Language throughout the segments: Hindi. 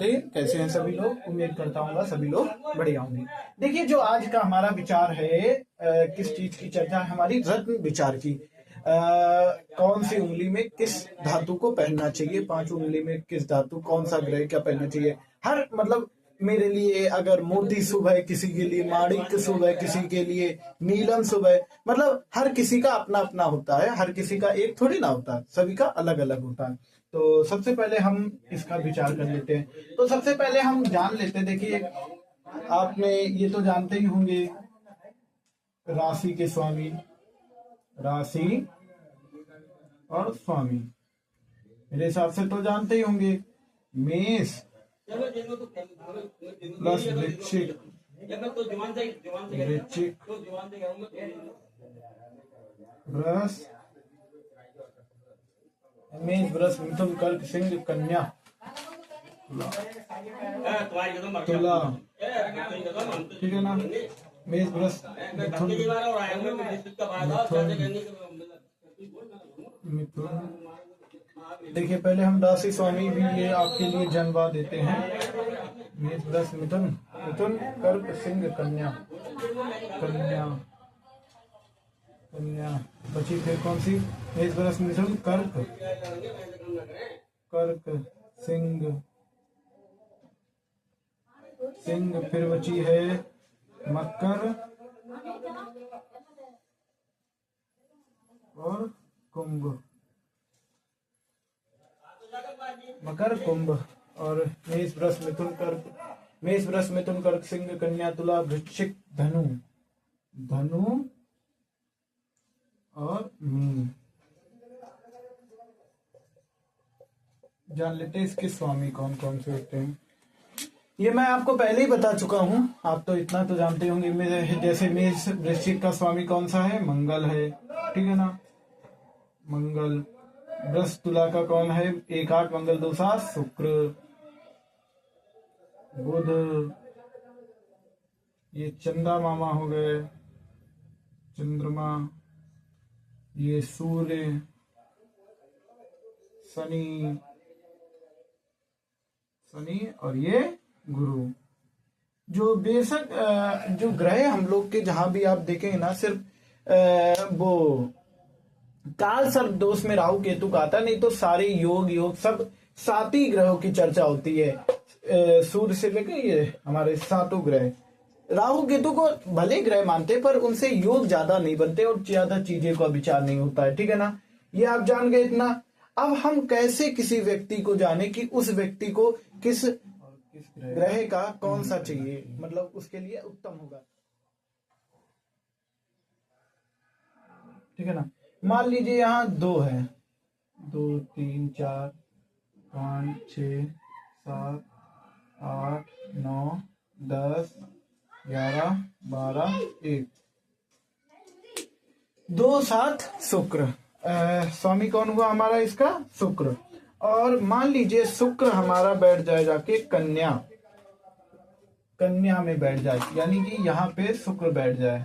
कैसे हैं सभी लोग। उम्मीद करता हूँ सभी लोग बढ़िया होंगे। देखिए, जो आज का हमारा विचार है, किस चीज की चर्चा है हमारी, रत्न विचार की। कौन सी उंगली में किस धातु को पहनना चाहिए, 5 उंगली में किस धातु, कौन सा ग्रह क्या पहनना चाहिए। हर मतलब मेरे लिए अगर मोती शुभ है, किसी के लिए माणिक शुभ है, किसी के लिए नीलम शुभ है। मतलब हर किसी का अपना अपना होता है, हर किसी का एक थोड़ी ना होता है, सभी का अलग अलग होता है। तो सबसे पहले हम इसका विचार कर लेते हैं। तो सबसे पहले हम जान लेते हैं। देखिए, आपने ये तो जानते ही होंगे, राशि के स्वामी, राशि और स्वामी मेरे हिसाब से तो जानते ही होंगे। मेष प्लस वृश्चिक, वृश्चिक वृष, मेष वृष मिथुन कर्क सिंह कन्या तुला। ठीक है ना, मेष वृष मिथुन मिथुन। देखिए, पहले हम राशि स्वामी भी ये आपके लिए जनवा देते हैं। मेष वृष मिथुन, मिथुन कर्क सिंह कन्या, कन्या कन्या बची फिर कौन सी, मेष वृष मिथुन कर्क, कर्क सिंह, सिंह फिर बची है मकर और कुंभ, मकर कुंभ। और मेष वृष मिथुन कर्क, मेष वृष मिथुन कर्क सिंह कन्या तुला वृश्चिक धनु, धनु और मीन। जान लेते हैं इसके स्वामी कौन कौन से होते हैं। ये मैं आपको पहले ही बता चुका हूं, आप तो इतना तो जानते होंगे। मेरे जैसे मेष वृश्चिक का स्वामी कौन सा है, मंगल है। ठीक है ना, मंगल। वृष तुला का कौन है, 1 8 मंगल 2 7 शुक्र, बुध। ये चंदा मामा हो गए, चंद्रमा। ये सूर्य, शनि, शनि और ये गुरु। जो बेशक जो ग्रह हम लोग के जहां भी आप देखेंगे ना, सिर्फ वो काल सर्प दोष में राहु केतु का आता, नहीं तो सारे योग सब 7 ही ग्रहों की चर्चा होती है। सूर्य से लेकर ये हमारे 7 ग्रह, राहु केतु को भले ग्रह मानते पर उनसे योग ज्यादा नहीं बनते और ज्यादा चीजें का विचार नहीं होता है। ठीक है ना, ये आप जान गए इतना। अब हम कैसे किसी व्यक्ति को जाने कि उस व्यक्ति को किस ग्रह का कौन सा चाहिए, मतलब उसके लिए उत्तम होगा। ठीक है ना, मान लीजिए यहाँ 2 है, 2 3 4 5 6 7 8 9 10 11 12 1 2 7 शुक्र। स्वामी कौन हुआ हमारा इसका, शुक्र। और मान लीजिए शुक्र हमारा बैठ जाए जाके कन्या, कन्या में बैठ जाए, यानी कि यहाँ पे शुक्र बैठ जाए,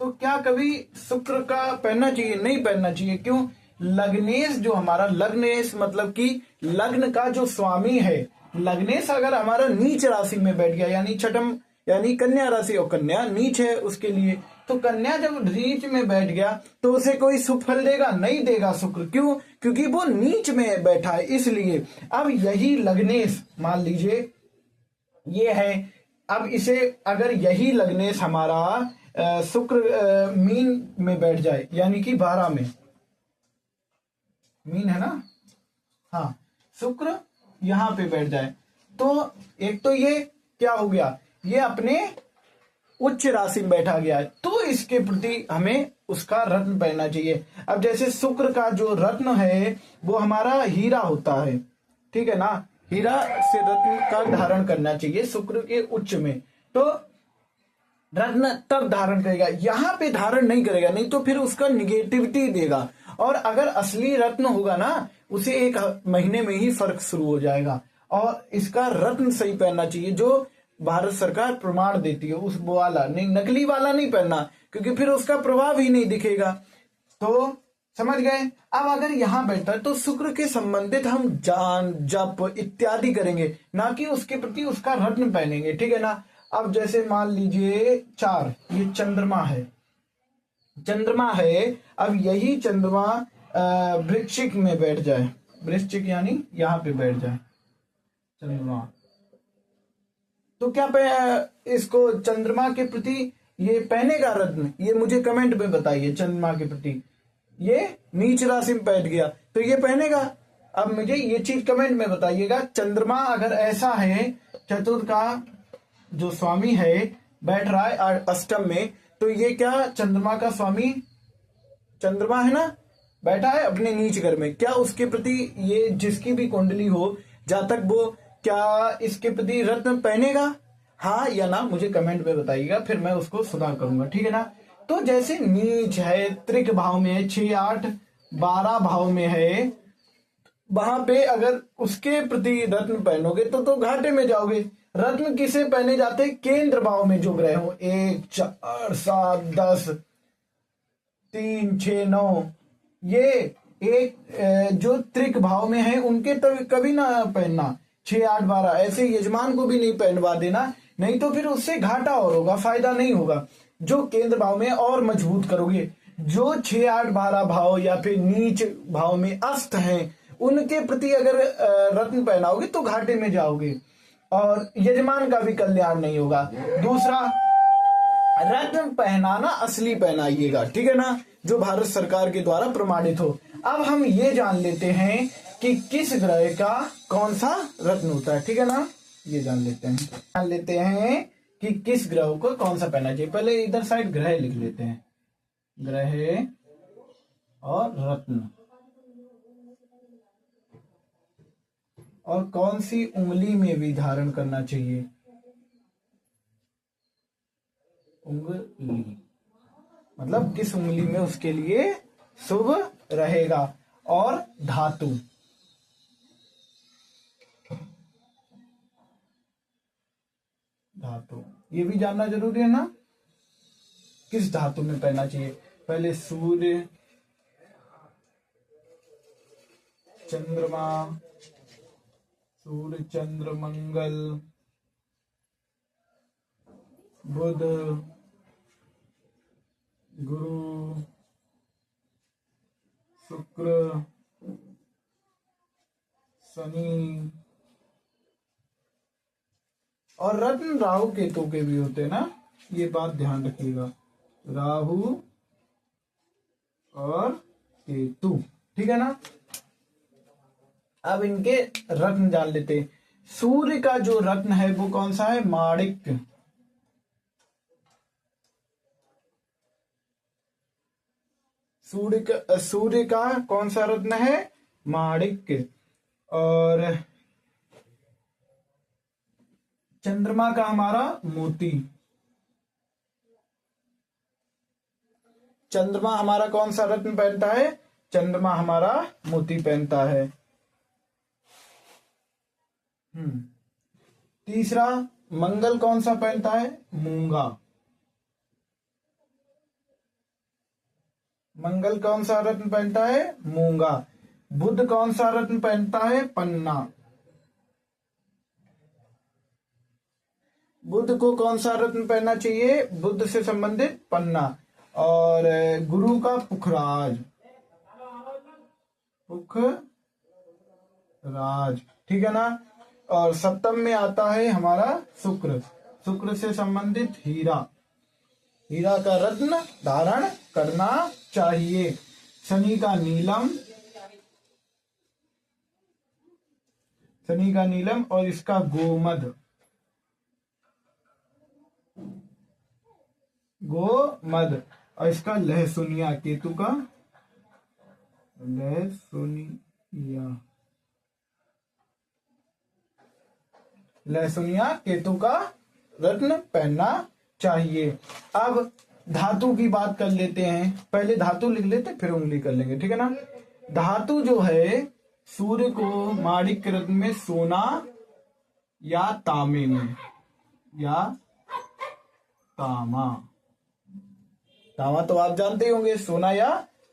तो क्या कभी शुक्र का पहनना चाहिए, नहीं पहनना चाहिए। क्यों, लग्नेश जो हमारा, लग्नेश मतलब कि लग्न का जो स्वामी है, लग्नेश अगर हमारा नीच राशि में बैठ गया, यानी छठम, यानी कन्या राशि, और कन्या नीच है उसके लिए, तो कन्या जब नीच में बैठ गया तो उसे कोई शुभ फल देगा, नहीं देगा शुक्र। क्यों, क्योंकि वो नीच में बैठा है, इसलिए। अब यही लग्नेश मान लीजिए ये है, अब इसे अगर यही लग्नेश हमारा शुक्र मीन में बैठ जाए, यानी कि 12 में, मीन है ना, हाँ, शुक्र यहां पे बैठ जाए, तो एक तो ये क्या हो गया, ये अपने उच्च राशि में बैठा गया है, तो इसके प्रति हमें उसका रत्न पहनना चाहिए। अब जैसे शुक्र का जो रत्न है वो हमारा हीरा होता है। ठीक है ना, हीरा से रत्न का धारण करना चाहिए शुक्र के उच्च में, तो रत्न तब धारण करेगा, यहाँ पे धारण नहीं करेगा, नहीं तो फिर उसका निगेटिविटी देगा। और अगर असली रत्न होगा ना, उसे 1 महीने में ही फर्क शुरू हो जाएगा। और इसका रत्न सही पहनना चाहिए, जो भारत सरकार प्रमाण देती है, उस वाला नहीं, नकली वाला नहीं पहनना, क्योंकि फिर उसका प्रभाव ही नहीं दिखेगा। तो समझ गए। अब अगर यहाँ बैठता है तो शुक्र के संबंधित हम जान जप इत्यादि करेंगे, ना कि उसके प्रति उसका रत्न पहनेंगे, ठीक है ना। अब जैसे मान लीजिए 4, ये चंद्रमा है, चंद्रमा है। अब यही चंद्रमा वृश्चिक में बैठ जाए, वृश्चिक यानी यहाँ पे बैठ जाए चंद्रमा, तो क्या इसको चंद्रमा के प्रति ये पहनेगा रत्न? ये मुझे कमेंट में बताइए। चंद्रमा के प्रति ये नीच राशि में बैठ गया तो ये पहनेगा? अब मुझे ये चीज कमेंट में बताइएगा। चंद्रमा अगर ऐसा है, चतुर्थ का जो स्वामी है बैठ रहा है अष्टम में, तो ये क्या चंद्रमा का स्वामी चंद्रमा है ना, बैठा है अपने नीच घर में, क्या उसके प्रति ये जिसकी भी कुंडली हो जातक, वो क्या इसके प्रति रत्न पहनेगा? हाँ या ना मुझे कमेंट में बताइएगा, फिर मैं उसको सुधार करूंगा, ठीक है ना। तो जैसे नीच है, त्रिक भाव में है, 6, 8, 12 भाव में है, वहां पे अगर उसके प्रति रत्न पहनोगे तो घाटे में जाओगे। रत्न किसे पहने जाते? केंद्र भाव में जो ग्रह हो, 1, 4, 7, 10, 3, 6, 9, ये एक जो त्रिक भाव में है उनके तब कभी ना पहनना। 6, 8, 12 ऐसे यजमान को भी नहीं पहनवा देना, नहीं तो फिर उससे घाटा और होगा, फायदा नहीं होगा। जो केंद्र भाव में और मजबूत करोगे, जो 6, 8, 12 भाव या फिर नीच भाव में अस्त हैं उनके प्रति अगर रत्न पहनाओगे तो घाटे में जाओगे और यजमान का भी कल्याण नहीं होगा। दूसरा, रत्न पहनाना असली पहनाइएगा, ठीक है ना, जो भारत सरकार के द्वारा प्रमाणित हो। अब हम ये जान लेते हैं कि किस ग्रह का कौन सा रत्न होता है, ठीक है ना, ये जान लेते हैं कि किस ग्रह को कौन सा पहनना चाहिए। पहले इधर साइड ग्रह लिख लेते हैं, ग्रह और रत्न, और कौन सी उंगली में भी धारण करना चाहिए, उंगली मतलब किस उंगली में उसके लिए शुभ रहेगा। और धातु, धातु ये भी जानना जरूरी है ना, किस धातु में पहनना चाहिए। पहले सूर्य, चंद्रमा, सूर्य चंद्र मंगल बुध गुरु शुक्र शनि, और रत्न राहु केतु के भी होते हैं ना, ये बात ध्यान रखिएगा, राहु और केतु, ठीक है ना। अब इनके रत्न जान लेते। सूर्य का जो रत्न है वो कौन सा है? माणिक्य। सूर्य का कौन सा रत्न है? माणिक्य। और चंद्रमा का हमारा मोती। चंद्रमा हमारा कौन सा रत्न पहनता है? चंद्रमा हमारा मोती पहनता है। तीसरा, मंगल कौन सा पहनता है? मूंगा। मंगल कौन सा रत्न पहनता है? मूंगा। बुध कौन सा रत्न पहनता है? पन्ना। बुध को कौन सा रत्न पहनना चाहिए? बुध से संबंधित पन्ना। और गुरु का पुखराज, पुखराज, ठीक है ना। और सप्तम में आता है हमारा शुक्र। शुक्र से संबंधित हीरा। हीरा का रत्न धारण करना चाहिए। शनि का नीलम, शनि का नीलम और इसका गोमद, गोमद, और इसका लहसुनिया, केतु का लहसुनिया, लहसुनिया केतु का रत्न पहनना चाहिए। अब धातु की बात कर लेते हैं। पहले धातु लिख लेते फिर उंगली कर लेंगे, ठीक है ना। धातु जो है, सूर्य को माणिक्य रत्न में सोना या तांबे में, या तामा, तामा तो आप जानते होंगे, सोना या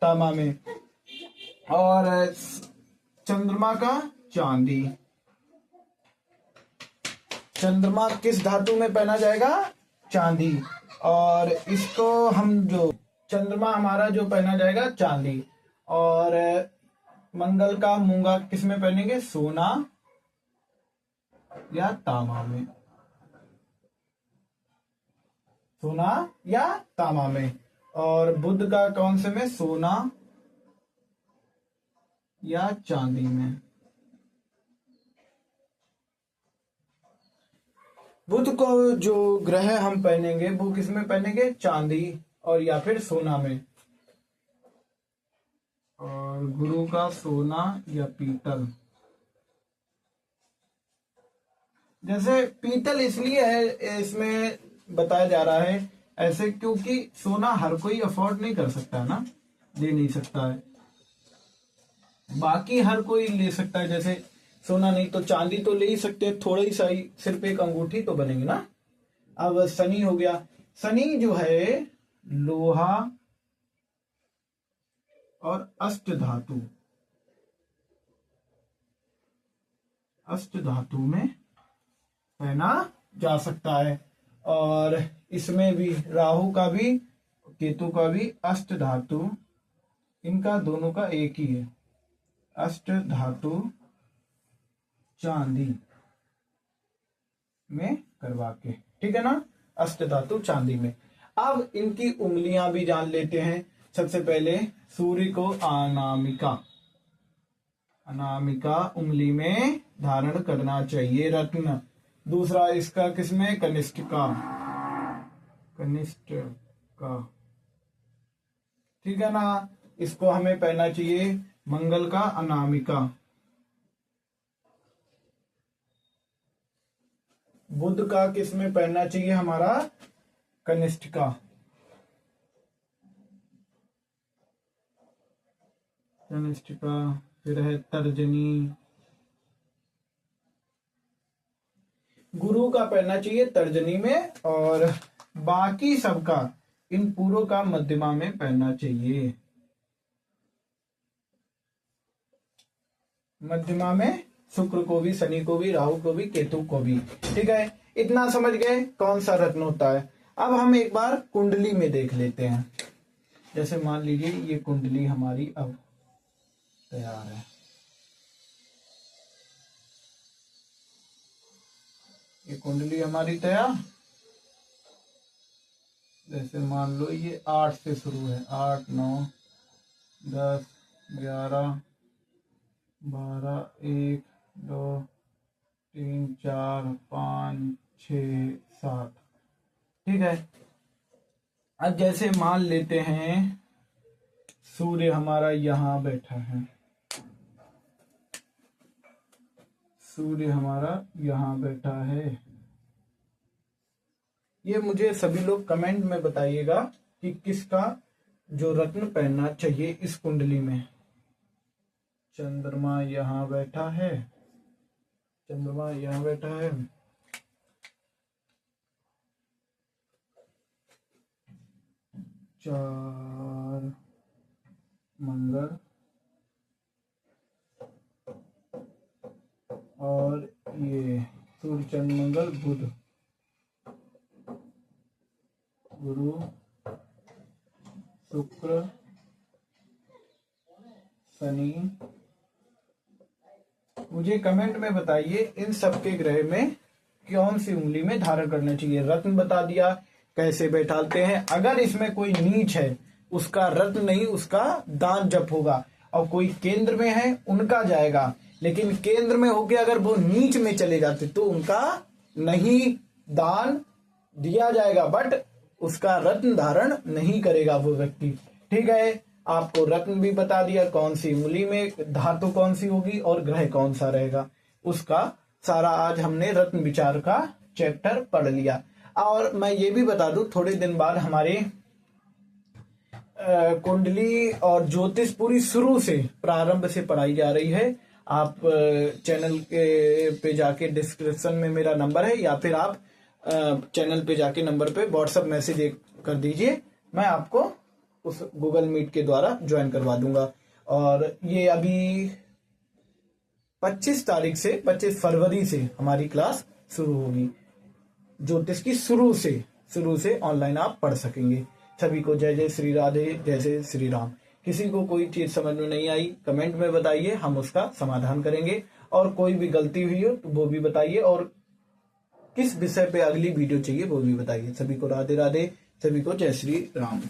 तामा में। और चंद्रमा का चांदी। चंद्रमा किस धातु में पहना जाएगा? चांदी। और इसको हम जो चंद्रमा हमारा जो पहना जाएगा चांदी। और मंगल का मूंगा किस में पहनेंगे? सोना या तांबा में। सोना या तांबा में। और बुध का कौन से में? सोना या चांदी में। बुध को जो ग्रह हम पहनेंगे वो किस में पहनेंगे? चांदी और या फिर सोना में। और गुरु का सोना या पीतल। जैसे पीतल इसलिए है इसमें बताया जा रहा है ऐसे, क्योंकि सोना हर कोई अफोर्ड नहीं कर सकता ना, ले नहीं सकता है। बाकी हर कोई ले सकता है, जैसे सोना नहीं तो चांदी तो ले ही सकते हैं, थोड़ा ही सही, सिर्फ एक अंगूठी तो बनेगी ना। अब शनि हो गया। शनि जो है लोहा और अष्ट धातु, अष्ट धातु में पहना जा सकता है। और इसमें भी राहु का भी केतु का भी अष्ट धातु, इनका दोनों का एक ही है, अष्ट धातु चांदी में करवा के, ठीक है ना, अष्ट धातु चांदी में। अब इनकी उंगलियां भी जान लेते हैं। सबसे पहले सूर्य को अनामिका, अनामिका उंगली में धारण करना चाहिए रत्न। दूसरा इसका किसमें? कनिष्ठिका, कनिष्ठिका, ठीक है ना, इसको हमें पहनना चाहिए। मंगल का अनामिका। बुध का किसमें पहनना चाहिए? हमारा कनिष्ठिका। कनिष्ठिका। फिर है तर्जनी। गुरु का पहनना चाहिए तर्जनी में। और बाकी सबका, इन पूरों का मध्यमा में पहनना चाहिए। मध्यमा में शुक्र को भी, शनि को भी, राहु को भी, केतु को भी, ठीक है। इतना समझ गए कौन सा रत्न होता है। अब हम एक बार कुंडली में देख लेते हैं। जैसे मान लीजिए ये कुंडली हमारी अब तैयार है। ये कुंडली हमारी तैयार। जैसे मान लो ये 8 से शुरू है, 8, 9, 10, 11, 12, 1, 2, 3, 4, 5, 6, 7, ठीक है। अब जैसे मान लेते हैं सूर्य हमारा यहां बैठा है, सूर्य हमारा यहां बैठा है। ये मुझे सभी लोग कमेंट में बताइएगा कि किसका जो रत्न पहनना चाहिए इस कुंडली में। चंद्रमा यहां बैठा है, चंद्रमा यहां बैठा है। चार मंगल और ये सूर्य चंद्र मंगल बुध, गुरु शुक्र शनि। मुझे कमेंट में बताइए इन सबके ग्रह में कौन सी उंगली में धारण करना चाहिए। रत्न बता दिया कैसे बैठाते हैं। अगर इसमें कोई नीच है उसका रत्न नहीं, उसका दान जप होगा। और कोई केंद्र में है उनका जाएगा, लेकिन केंद्र में होके अगर वो नीच में चले जाते तो उनका नहीं दान दिया जाएगा, बट उसका रत्न धारण नहीं करेगा वो व्यक्ति, ठीक है। आपको रत्न भी बता दिया, कौन सी उंगली में धातु कौन सी होगी और ग्रह कौन सा रहेगा, उसका सारा आज हमने रत्न विचार का चैप्टर पढ़ लिया। और मैं ये भी बता दूं, थोड़े दिन बाद हमारे कुंडली और ज्योतिष पूरी शुरू से प्रारंभ से पढ़ाई जा रही है। आप चैनल पे जाके डिस्क्रिप्शन में मेरा नंबर है, या फिर आप चैनल पे जाके नंबर पे व्हाट्सएप मैसेज कर दीजिए, मैं आपको उस गूगल मीट के द्वारा ज्वाइन करवा दूंगा। और ये अभी 25 तारीख से 25 फरवरी से हमारी क्लास शुरू होगी। ज्योतिष की शुरू से ऑनलाइन आप पढ़ सकेंगे। सभी को जय जय श्री राधे, जय जय श्री राम। किसी को कोई चीज समझ में नहीं आई कमेंट में बताइए, हम उसका समाधान करेंगे। और कोई भी गलती हुई हो तो वो भी बताइए, और किस विषय पे अगली वीडियो चाहिए वो भी बताइए। सभी को राधे राधे, सभी को जय श्री राम।